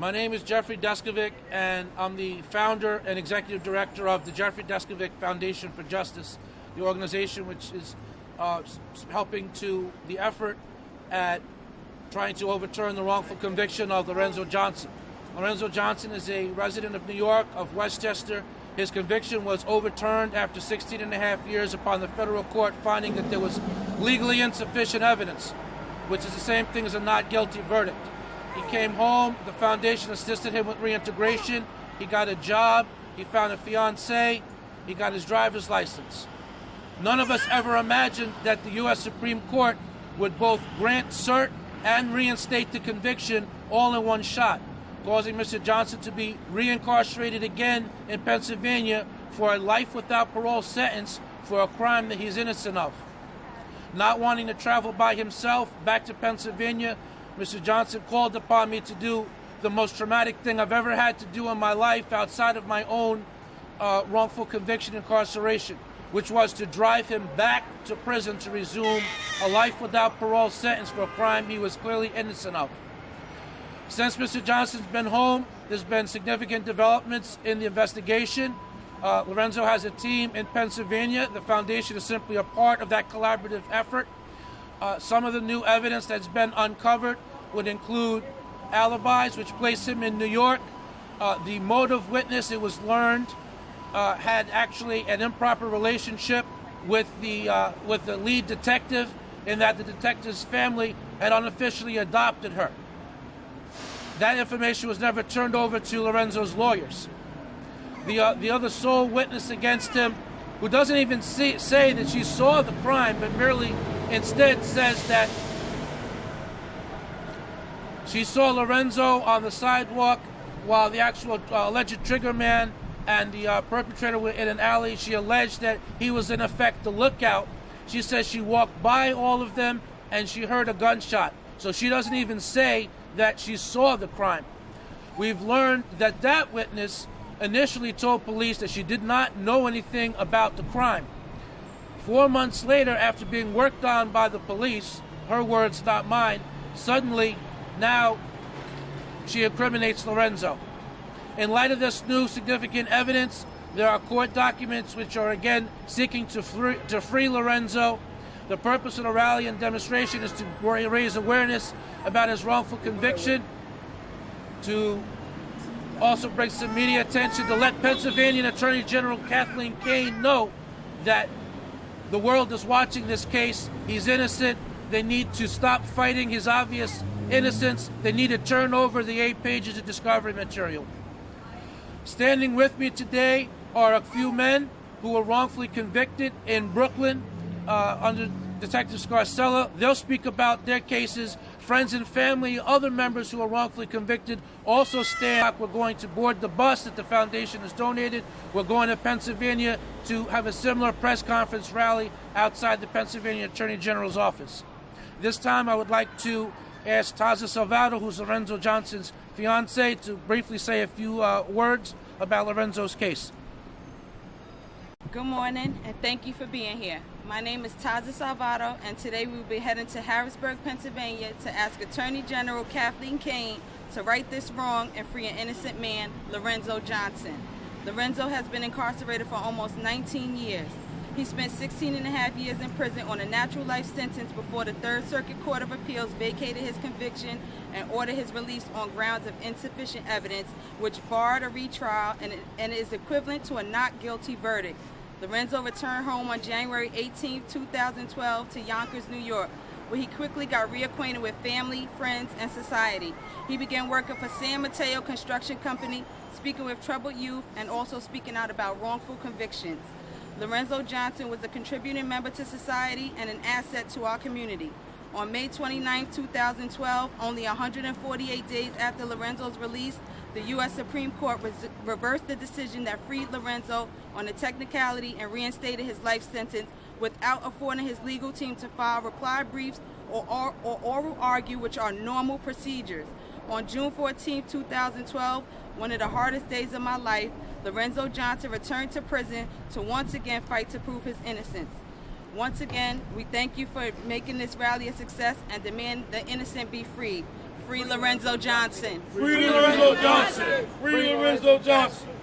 My name is Jeffrey Deskovic, and I'm the founder and executive director of the Jeffrey Deskovic Foundation for Justice, the organization which is helping to the effort at trying to overturn the wrongful conviction of Lorenzo Johnson. Lorenzo Johnson is a resident of New York, of Westchester. His conviction was overturned after 16 and a half years upon the federal court finding that there was legally insufficient evidence, which is the same thing as a not guilty verdict. He came home, the foundation assisted him with reintegration, he got a job, he found a fiancée, he got his driver's license. None of us ever imagined that the U.S. Supreme Court would both grant cert and reinstate the conviction all in one shot, causing Mr. Johnson to be reincarcerated again in Pennsylvania for a life without parole sentence for a crime that he's innocent of. Not wanting to travel by himself back to Pennsylvania, Mr. Johnson called upon me to do the most traumatic thing I've ever had to do in my life outside of my own wrongful conviction incarceration, which was to drive him back to prison to resume a life without parole sentence for a crime he was clearly innocent of. Since Mr. Johnson's been home, there's been significant developments in the investigation. Lorenzo has a team in Pennsylvania. The foundation is simply a part of that collaborative effort. Some of the new evidence that's been uncovered would include alibis, which place him in New York. The motive witness, it was learned, had actually an improper relationship with the lead detective, in that the detective's family had unofficially adopted her. That information was never turned over to Lorenzo's lawyers. The other sole witness against him, who doesn't even say that she saw the crime, but merely instead says that she saw Lorenzo on the sidewalk while the actual alleged trigger man and the perpetrator were in an alley. She alleged that he was in effect the lookout. She says she walked by all of them and she heard a gunshot. So she doesn't even say that she saw the crime. We've learned that that witness initially told police that she did not know anything about the crime. 4 months later, after being worked on by the police, her words, not mine, suddenly now she incriminates Lorenzo. In light of this new significant evidence, there are court documents which are again seeking to free Lorenzo. The purpose of the rally and demonstration is to raise awareness about his wrongful conviction, to also bring some media attention, to let Pennsylvania Attorney General Kathleen Kane know that the world is watching this case. He's innocent. They need to stop fighting his obvious innocence. They need to turn over the 8 pages of discovery material. Standing with me today are a few men who were wrongfully convicted in Brooklyn under Detective Scarcella. They'll speak about their cases. Friends and family, other members who are wrongfully convicted also stand. We're going to board the bus that the foundation has donated. We're going to Pennsylvania to have a similar press conference rally outside the Pennsylvania Attorney General's office. This time I would like to ask Taza Salvato, who's Lorenzo Johnson's fiancée, to briefly say a few words about Lorenzo's case. Good morning, and thank you for being here. My name is Taza Salvato, and today we will be heading to Harrisburg, Pennsylvania to ask Attorney General Kathleen Kane to right this wrong and free an innocent man, Lorenzo Johnson. Lorenzo has been incarcerated for almost 19 years. He spent 16 and a half years in prison on a natural life sentence before the Third Circuit Court of Appeals vacated his conviction and ordered his release on grounds of insufficient evidence, which barred a retrial and is equivalent to a not guilty verdict. Lorenzo returned home on January 18, 2012 to Yonkers, New York, where he quickly got reacquainted with family, friends, and society. He began working for San Mateo Construction Company, speaking with troubled youth, and also speaking out about wrongful convictions. Lorenzo Johnson was a contributing member to society and an asset to our community. On May 29, 2012, only 148 days after Lorenzo's release, the U.S. Supreme Court reversed the decision that freed Lorenzo on a technicality and reinstated his life sentence without affording his legal team to file reply briefs or oral argue, which are normal procedures. On June 14, 2012, one of the hardest days of my life, Lorenzo Johnson returned to prison to once again fight to prove his innocence. Once again, we thank you for making this rally a success and demand the innocent be freed. Free Lorenzo Johnson. Free Lorenzo Johnson. Free Lorenzo Johnson.